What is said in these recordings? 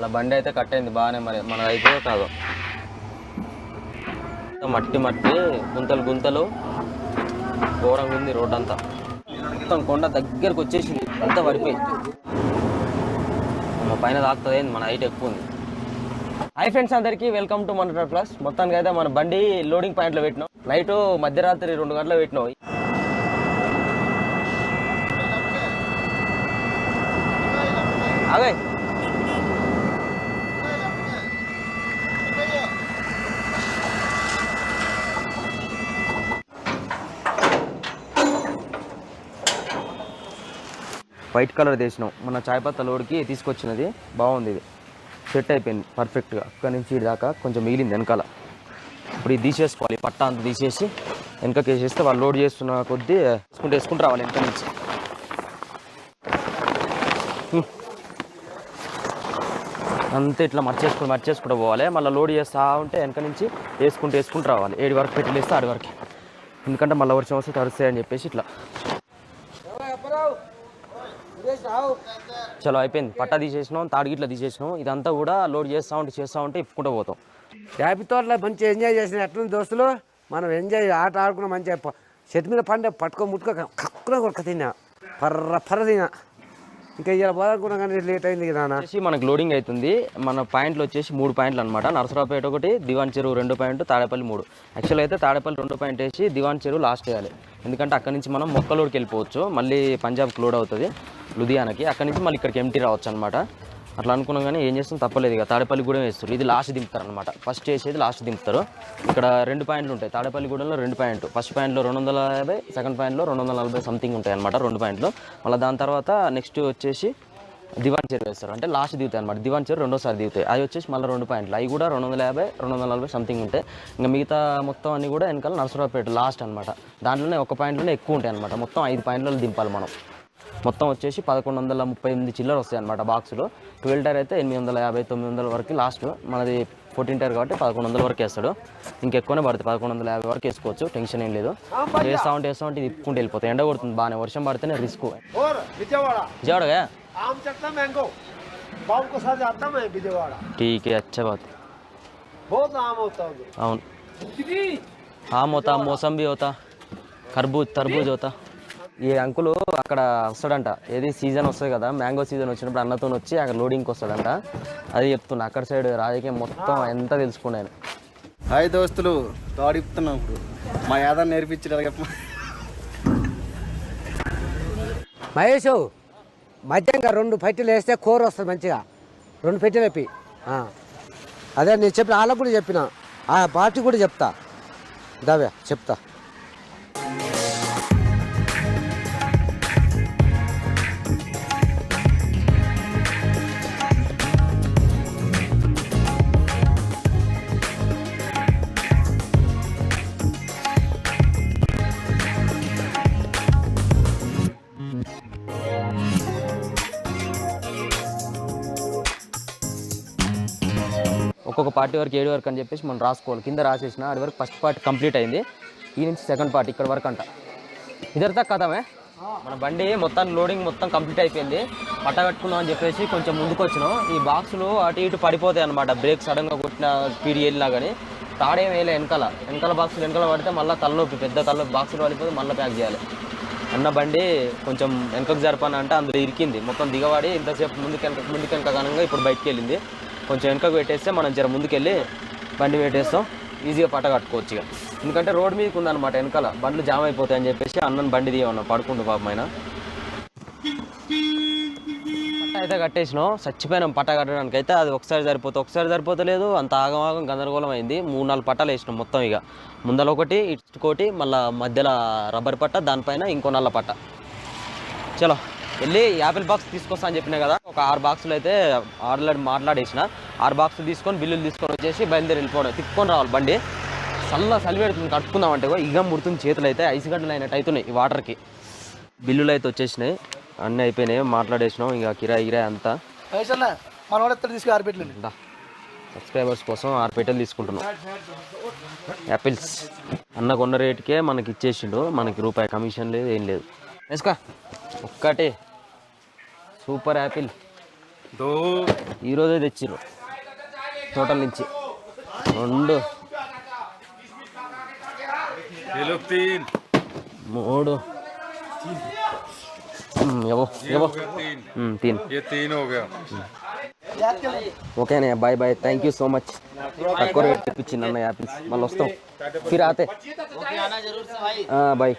వాళ్ళ బండి అయితే కట్టయింది బాగానే, మరి మన అయితే కాదు. మట్టి మట్టి గుంతలు గుంతలు ఘోరంగా ఉంది రోడ్ అంతా. మొత్తం కొండ దగ్గరకు వచ్చేసింది, అంతా పడిపోయి మన పైన తాకుతుంది. మన హైట్ ఎక్కువ ఉంది. హాయ్ ఫ్రెండ్స్, అందరికీ వెల్కమ్ టు మన ప్లస్. మొత్తానికి అయితే మన బండి లోడింగ్ పాయింట్లో పెట్టినాం. నైట్ మధ్యరాత్రి 2 గంటలు పెట్టినాం. అదే వైట్ కలర్ తీసినాం. మన చాయ్ పత్తా లోడ్కి తీసుకొచ్చినది బాగుంది. ఇది సెట్ అయిపోయింది పర్ఫెక్ట్గా. అక్కడి నుంచి ఇటు దాకా కొంచెం మిగిలింది వెనకాల. ఇప్పుడు ఇది తీసేసుకోవాలి. పట్టా అంతా తీసేసి వెనకకి వేసేస్తే వాళ్ళు లోడ్ చేస్తున్న కొద్దీ వేసుకుంటూ రావాలి వెనక నుంచి. అంతే ఇట్లా మర్చేసుకుంటూ పోవాలి. మళ్ళీ లోడ్ చేస్తూ ఉంటే వెనక నుంచి వేసుకుంటూ రావాలి. 7 వరకు పెట్టిలేస్తే 6 వరకు, ఎందుకంటే మళ్ళీ వర్షం వస్తే తడుస్తాయని చెప్పేసి ఇట్లా. చలో అయిపోయింది. పట్టా తీసేసినాం, తాడిగిట్లా తీసేసినాం. ఇదంతా కూడా లోడ్ చేస్తూ ఉంటే ఇప్పుకుంటూ పోతాం. యాపీ తోటలో మంచిగా ఎంజాయ్ చేసిన ఎట్లుంది దోస్తులు. మనం ఎంజాయ్ ఆట ఆడుకున్నాం. మంచిగా చెట్టు మీద పండే ముట్టుకో కక్కున కొడుక తిన్నా, పర్ర తిన్నా. ఇంకా ఇలా పోదానుకున్నా కానీ లేట్ అయింది కదా. మనకి లోడింగ్ అవుతుంది. మన పాయింట్లు వచ్చేసి 3 పాయింట్లు అనమాట. నరసరావుపేట 1, దివాన్ చెరువు 2 పాయింట్, తాడేపల్లి 3. యాక్చువల్ అయితే తాడేపల్లి 2 పాయింట్ వేసి దివాన్ చెరువు లాస్ట్ వేయాలి. ఎందుకంటే అక్కడి నుంచి మనం మొక్కలోడికి వెళ్ళిపోవచ్చు. మళ్ళీ పంజాబ్కి లోడ్ అవుతుంది లుధియానాకి. అక్కడి నుంచి మళ్ళీ ఇక్కడికి ఎంటీ రావచ్చు అనమాట. అట్లా అనుకున్నాం కానీ ఏం చేస్తాం, తప్పలేదు. ఇక తాడేపల్లిగూడెం వేస్తారు. ఇది లాస్ట్ దింపుతారు అనమాట. ఫస్ట్ చేసేది లాస్ట్ దింపుతారు. ఇక్కడ 2 పాయింట్లు ఉంటాయి. తాడేపల్లిగూడెంలో 2 పాయింట్లు. ఫస్ట్ పాయింట్లో 250, సెకండ్ పాయింట్లో 240 సంథింగ్ ఉంటాయి అనమాట. 2 పాయింట్లు. మళ్ళీ దాని తర్వాత నెక్స్ట్ వచ్చేసి దివాన్ చెరువు వేస్తారు. అంటే లాస్ట్ దిగుతాయి అనమాట. దివాన్ చెరువు రెండోసారి దిగుతాయి. అవి వచ్చేసి మళ్ళీ 2 పాయింట్లు. అవి కూడా 250, 240 సంథింగ్ ఉంటాయి. ఇంకా మిగతా మొత్తం అన్నీ కూడా వెనకాల నరసరావుపేట లాస్ట్ అనమాట. దాంట్లోనే 1 పాయింట్లోనే ఎక్కువ ఉంటాయి అనమాట. మొత్తం 5 పాయింట్లలో దింపాలి మనం. మొత్తం వచ్చేసి 1138 చిల్లర వస్తాయి అనమాట బాక్సులు. 12 టైర్ అయితే 850, 900 వరకు లాస్ట్. మనది 14 టైర్ కాబట్టి 1100 వరకు వేస్తాడు. ఇంకెక్కువనే పడుతుంది. 1150 వరకు వేసుకోవచ్చు, టెన్షన్ ఏం లేదు. వేస్తూ ఉంటే ఇది ఇప్పుకుంటూ వెళ్ళిపోతాయి. ఎండ కొడుతుంది బాగానే, వర్షం పడితేనే రిస్క్. విజయవాడగా ठीक है, अच्छा बात. बहुत आम होता है. అవును, ఆమ్ होता, मौसम भी होता, तरबूज होता. ఈ అంకులు అక్కడ వస్తాడంట. ఏది సీజన్ వస్తుంది కదా, మ్యాంగో సీజన్ వచ్చినప్పుడు అన్నతో వచ్చి అక్కడ లోడింగ్కి వస్తాడంట. అది చెప్తున్నా. అక్కడ సైడ్ రాజకీయం మొత్తం ఎంత తెలుసుకున్నాను. హాయ్ దోస్తులు, తాడిపుతున్నాం. ఇప్పుడు మా యాదవ్ నేర్పించారు. మహేష్ మధ్యంగా 2 పెట్టెలు వేస్తే కూర వస్తుంది మంచిగా. 2 పెట్టెలు వేపి. అదే నేను చెప్పిన వాళ్ళకు కూడా చెప్పిన, ఆ పార్టీ కూడా చెప్తా. దావే చెప్తా. ఒక్కొక్క పార్టీ వరకు 7 వరకు అని చెప్పేసి మనం రాసుకోవాలి. కింద రాసేసిన అది వరకు ఫస్ట్ పార్ట్ కంప్లీట్ అయింది. ఈ నుంచి సెకండ్ పార్ట్ ఇక్కడ వరకు అంట. ఇదంతా కథమే. మన బండి మొత్తం లోడింగ్ మొత్తం కంప్లీట్ అయిపోయింది. పట్ట కట్టుకుందాం అని చెప్పేసి కొంచెం ముందుకు వచ్చినాం. ఈ బాక్సులు అటు ఇటు పడిపోతాయి అనమాట. బ్రేక్ సడన్గా కొట్టిన స్పీడ్ వెళ్ళినా కానీ తాడేం వేయలే. వెనకాల బాక్సులు వెనకాల పడితే మళ్ళీ తలనొప్పి, పెద్ద తలనొప్పి. బాక్సులు పడిపోతే మళ్ళీ ప్యాక్ చేయాలి. అన్న బండి కొంచెం వెనకకు జరపని అంటే అందులో ఇరికింది. మొత్తం దిగవాడి ఇంతసేపు ముందుకెనక కానంగా ఇప్పుడు బయటికి వెళ్ళింది. కొంచెం వెనకకు పెట్టేస్తే మనం జర ముందుకెళ్ళి బండి పెట్టేస్తాం. ఈజీగా పట్ట కట్టుకోవచ్చు. ఇక ఎందుకంటే రోడ్ మీదకి ఉందన్నమాట. వెనకాల బండ్లు జామ్ అయిపోతాయని చెప్పేసి అన్నను బండి తీయమన్నా, పడుకుంటూ పాపం ఆయన. పట్ట అయితే కట్టేసినాం. చచ్చిపోయినాం పట్ట కట్టడానికి. అయితే అది ఒకసారి సరిపోతలేదు. అంత ఆగమాగం గందరగోళం అయింది. 3-4 పట్టాలు వేసినాం మొత్తం. ఇక ముందర ఒకటి, ఇటుకోటి, మళ్ళీ మధ్యలో రబ్బర్ పట్ట, దానిపైన ఇంకో నల్ల పట్ట. చలో వెళ్ళి యాపిల్ బాక్స్ తీసుకొస్తా అని చెప్పినా కదా. ఒక 6 బాక్సులు అయితే ఆల్రెడీ మాట్లాడేసిన. 6 బాక్సులు తీసుకొని బిల్లులు తీసుకొని వచ్చేసి బయలుదేరి వెళ్ళిపోవడం. తిప్పుకొని రావాలి బండి. చలి పెడుతుంది. కట్టుకుందామంటే ఇగ ముడుతుంది చేతులు. అయితే 5 గంటలు అయినట్టు అవుతున్నాయి ఈ వాటర్కి. బిల్లులు అయితే వచ్చేసినాయి, అన్నీ అయిపోయినాయి, మాట్లాడేసినాం. ఇక కిరాయి అంతా సబ్స్క్రైబర్స్ కోసం 6 పెట్టెలు తీసుకుంటున్నాం. యాపిల్స్ అన్న కొన్న రేటుకే మనకి ఇచ్చేసిండు. మనకి రూపాయి కమిషన్ లేదు, ఏం లేదు. వేసుకో ఒక్కటే సూపర్ యాపిల్. ఈరోజే తెచ్చిర్రు తోటల నుంచి 2 3 3 ఓకేనే bye bye thank you so much తక్కువ రేట్ తెప్పించింది అన్న యాపిల్స్ మళ్ళీ వస్తాం ఫిర్ ఆతే బాయ్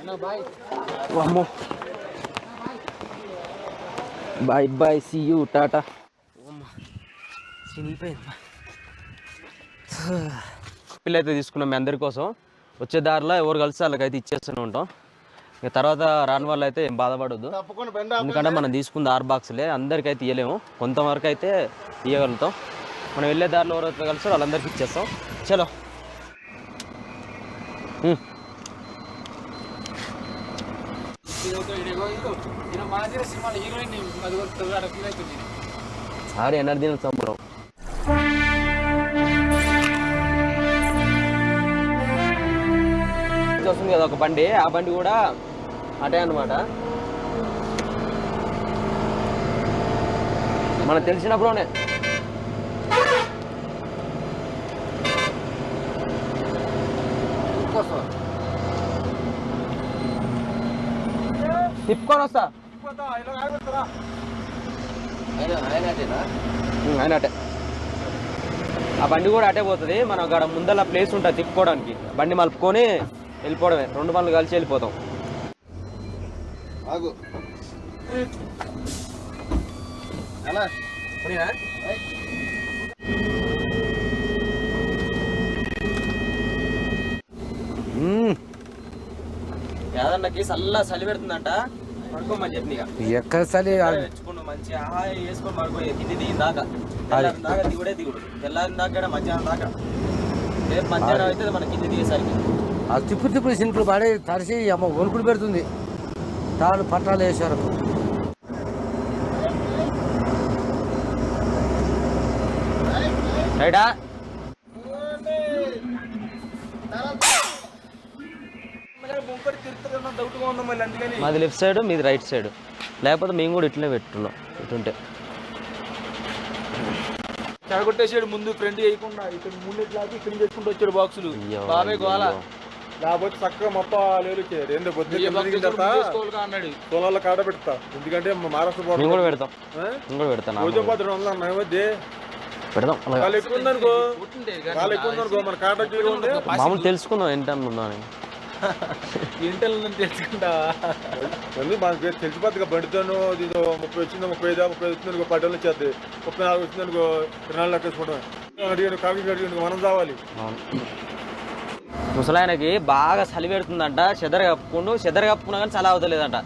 అమ్మో బాయ్ బాయ్ సీ యూ టాటా పిల్లలు అయితే తీసుకున్నాం మీ అందరి కోసం వచ్చే దారిలో ఎవరు కలిసి వాళ్ళకైతే ఇచ్చేస్తూనే ఉంటాం ఇక తర్వాత రాని వాళ్ళు అయితే ఏం బాధపడద్దు ఎందుకంటే మనం తీసుకుంది 6 బాక్సులే అందరికైతే ఇవ్వలేము కొంతవరకు అయితే ఇవ్వగలుగుతాం మనం వెళ్ళే దారిలో ఎవరైతే కలిసి వాళ్ళందరికీ ఇచ్చేస్తాం చలో సారీ ఎనర్జీ సంబరం వస్తుంది కదా ఒక బండి ఆ బండి కూడా అటే అన్నమాట మనకు తెలిసినప్పుడునే తిప్పుకొని వస్తా ఆయన అటే ఆ బండి కూడా అటే పోతుంది మనం అక్కడ ముందర ప్లేస్ ఉంటుంది తిప్పుకోవడానికి బండి మలుపుకొని వెళ్ళిపోవడమే 2 బండ్లు కలిసి వెళ్ళిపోతాం యాదన్నకి చలి పెడుతుందంట పడుకోమని చెప్పి ఎక్కడ చలి తెచ్చుకున్నాం మంచిగా వేసుకొని పడుకోలేదు కింది దిగిన దాకా దాకా దిగుడే దిగుడు తెల్లారిన దాకా మధ్యాహ్నం దాకా రేపు మధ్యాహ్నం అయితే మన కింది దిగేసరికి ఆ తిప్పుడు సింట్లు పడి తడిసి అమ్మ వణుకుడు పెడుతుంది తాను పట్టాలు వేసారు రైటా మాది లెఫ్ట్ సైడ్ మీది రైట్ సైడ్ లేకపోతే మేము కూడా ఇట్లనే పెట్టున్నాం ఇటుంటే చెడగొట్టేసాడు ముందు ఫ్రెండ్ చేయకుండా ఇక్కడ ముందు ఇక్కడ చేసుకుంటూ వచ్చాడు బాక్సులు బాబాయ్ గోలా లేకపోతే చక్కగా మొత్తం లేరు ఇచ్చాడు ఏందో అన్నాడు పొలాల్లో కాడ పెడతా ఎందుకంటే మహారాష్ట్ర మేము కూడా పెడతాం మేము కూడా పెడతాం పెడదాం వాళ్ళు ఎక్కువ ఉందనుకో వాళ్ళు ఎక్కువ ఉందనుకో మన కాడ మామూలు తెలుసుకుందాం ఏంటన్నా ఉందా అని ఇంటల్ తెలుసుకుంటా మనకు తెలిసిపోద్దిగా బండితోనూ ఇదో 30 వచ్చిందో 35 వచ్చిందనుకో 10 వచ్చేది 34 వచ్చిందనుకో 24 లెక్కేసుకోవడం అడిగాను కాఫీ అడిగాను మనం చావాలి ముసలాయనకి బాగా చలి పెడుతుందంట చెదర కప్పుకున్నా కానీ చలి అవతలేదంట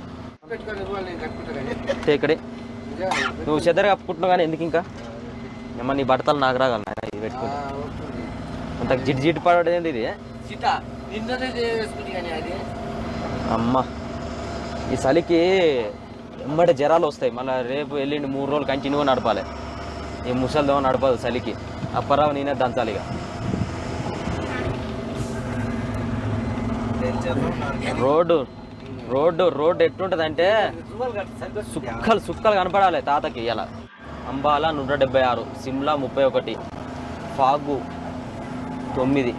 ఇక్కడే నువ్వు చెదర కప్పుకుంటున్నావు కానీ ఎందుకు ఇంకా ఏమన్నా నీ బట్టలు నాకు రాగలనా ఇది పెట్టుకుని అంత జిడ్డు పడేది ఏంది ఇది అమ్మ ఈ చలికి ఎమ్మటి జ్వరాలు వస్తాయి మళ్ళీ రేపు వెళ్ళిండి 3 రోజులు కంటిన్యూగా నడపాలి ఈ ముసలిదేమో నడపదు చలికి అప్పరావు నేనే దంచాలి ఇక రోడ్డు ఎట్లుంటుంది అంటే సుక్కలు కనపడాలి తాతకి ఇలా అంబాల 176 సిమ్లా 31 ఫాగు 9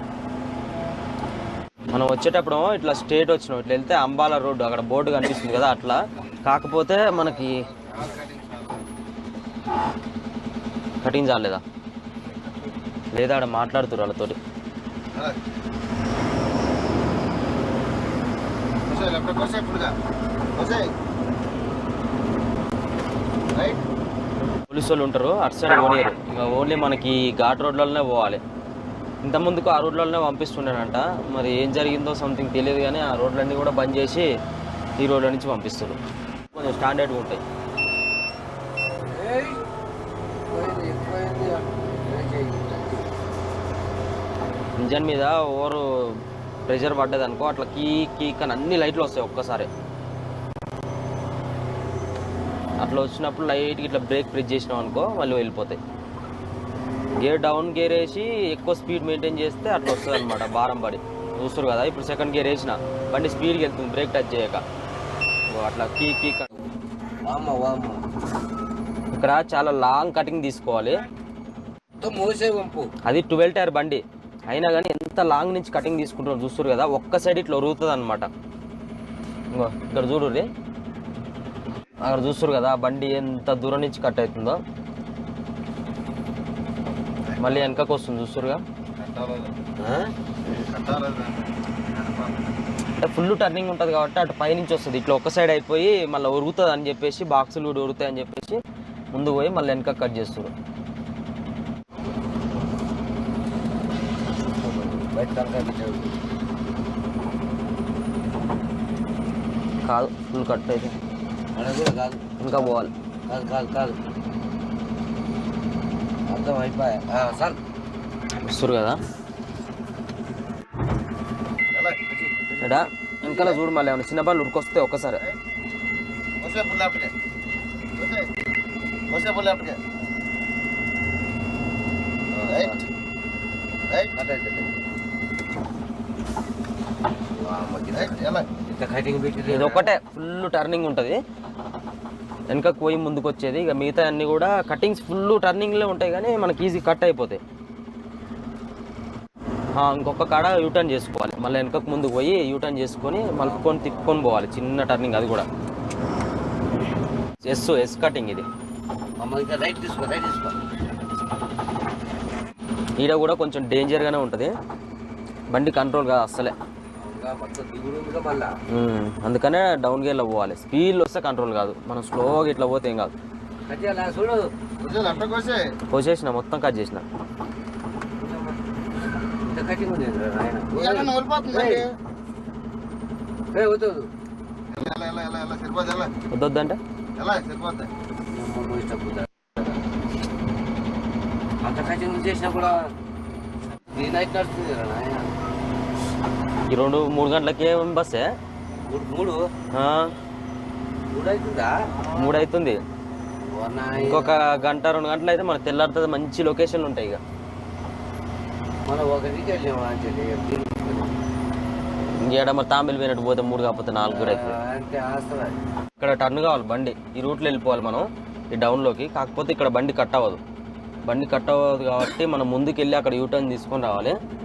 మనం వచ్చేటప్పుడు ఇట్లా స్ట్రేట్ వచ్చినాం ఇట్లా వెళ్తే అంబాల రోడ్డు అక్కడ బోర్డు కనిపిస్తుంది కదా అట్లా కాకపోతే మనకి కటింగ్ చాలేదా లేదా ఆడ మాట్లాడుతున్నారు వాళ్ళతోటి పోలీసు వాళ్ళు ఉంటారు అటు సైడ్ పోనీయరు ఇంకా ఓన్లీ మనకి ఘాట్ రోడ్లలోనే పోవాలి ఇంత ముందుకు ఆ రోడ్లలోనే పంపిస్తుండేనంట మరి ఏం జరిగిందో సంథింగ్ తెలియదు కానీ ఆ రోడ్లన్నీ కూడా బంద్ చేసి ఈ రోడ్ల నుంచి పంపిస్తారు కొంచెం స్టాండర్డ్గా ఉంటాయి ఇంజన్ మీద ఓవర్ ప్రెషర్ పడ్డది అనుకో అట్లా కీక్ అని అన్ని లైట్లు వస్తాయి ఒక్కసారి అట్లా వచ్చినప్పుడు లైట్గా ఇట్లా బ్రేక్ ప్రెస్ చేసినాం అనుకో మళ్ళీ వెళ్ళిపోతాయి గేర్ డౌన్ గేర్ వేసి ఎక్కువ స్పీడ్ మెయింటైన్ చేస్తే అట్లా వస్తుంది అనమాట భారం పడి చూస్తారు కదా ఇప్పుడు సెకండ్ గేర్ వేసిన బండి స్పీడ్కి వెళ్తుంది బ్రేక్ టచ్ చేయక అట్లా కీక్ ఇక్కడ చాలా లాంగ్ కటింగ్ తీసుకోవాలి. మోసే వంపు అది 12 టైర్ బండి అయినా కానీ ఎంత లాంగ్ నుంచి కటింగ్ తీసుకుంటారో చూస్తారు కదా. ఒక్క సైడ్ ఇట్లా ఒరుగుతుంది అనమాట. ఇంకో ఇక్కడ చూడుర్రి, అక్కడ చూస్తారు కదా బండి ఎంత దూరం నుంచి కట్ అవుతుందో. మళ్ళీ వెనకకు వస్తుంది చూస్తారుగా. అంటే ఫుల్ టర్నింగ్ ఉంటుంది కాబట్టి అటు పైనుంచి వస్తుంది. ఇట్లా ఒక్క సైడ్ అయిపోయి మళ్ళీ ఒరుగుతుంది అని చెప్పేసి, బాక్సులు కూడా ఒరుగుతాయి అని చెప్పేసి ముందు పోయి మళ్ళీ వెనక కట్ చేస్తారు. కాదు ఫుల్ కట్ అయితే కాదు, ఇంకా పోవాలి. కాదు కాదు కాదు అర్థం అయిపోయా సార్. వస్తారు కదా ఇక్కడ ఇంకా చూడు, మళ్ళీ ఏమైనా చిన్న పనులు ఉరికొస్తే ఒక్కసారి ఇది ఒక్కటే ఫుల్ టర్నింగ్ ఉంటుంది. వెనకకు పోయి ముందుకు వచ్చేది. ఇక మిగతా అన్నీ కూడా కటింగ్స్ ఫుల్ టర్నింగ్లో ఉంటాయి కానీ మనకి ఈజీ కట్ అయిపోతాయి. ఇంకొక కాడ యూటర్న్ చేసుకోవాలి. మళ్ళీ వెనకకు ముందుకు పోయి యూటర్న్ చేసుకొని మలుపుకొని తిప్పుకొని పోవాలి. చిన్న టర్నింగ్ అది కూడా. ఎస్ కటింగ్ ఇది. ఈడ కూడా కొంచెం డేంజర్గానే ఉంటుంది. బండి కంట్రోల్ కాదు అస్సలే. అందుకనే డౌన్ గేర్లో పోవాలి. స్పీడ్లో వస్తే కంట్రోల్ కాదు. మనం స్లోగా ఇట్లా పోతే ఏం కాదు. కోసేసిన మొత్తం కట్ చేసిన. వద్దంటే అంత కటింగ్ చేసినా కూడా నైట్ నడుస్తుంది కదా నాయన. ఈ 2-3 గంటలకి ఏం బస్సే? 3 అవుతుందా? 3 అవుతుంది. ఇంకొక గంట 2 గంటలు అయితే మనకు తెల్లారుతుంది. మంచి లొకేషన్లు ఉంటాయి. ఇక మనం ఒకరికి వెళ్ళాము ఇంకేడ మరి తాంబేలు పోయినట్టు పోతే 3 కాకపోతే 4 కూడా అవుతుంది. ఇక్కడ టర్న్ కావాలి బండి. ఈ రూట్లో వెళ్ళిపోవాలి మనం ఈ డౌన్లోకి. కాకపోతే ఇక్కడ బండి కట్ అవ్వదు. బండి కట్ అవ్వదు కాబట్టి మనం ముందుకు వెళ్ళి అక్కడ యూటర్న్ తీసుకొని రావాలి.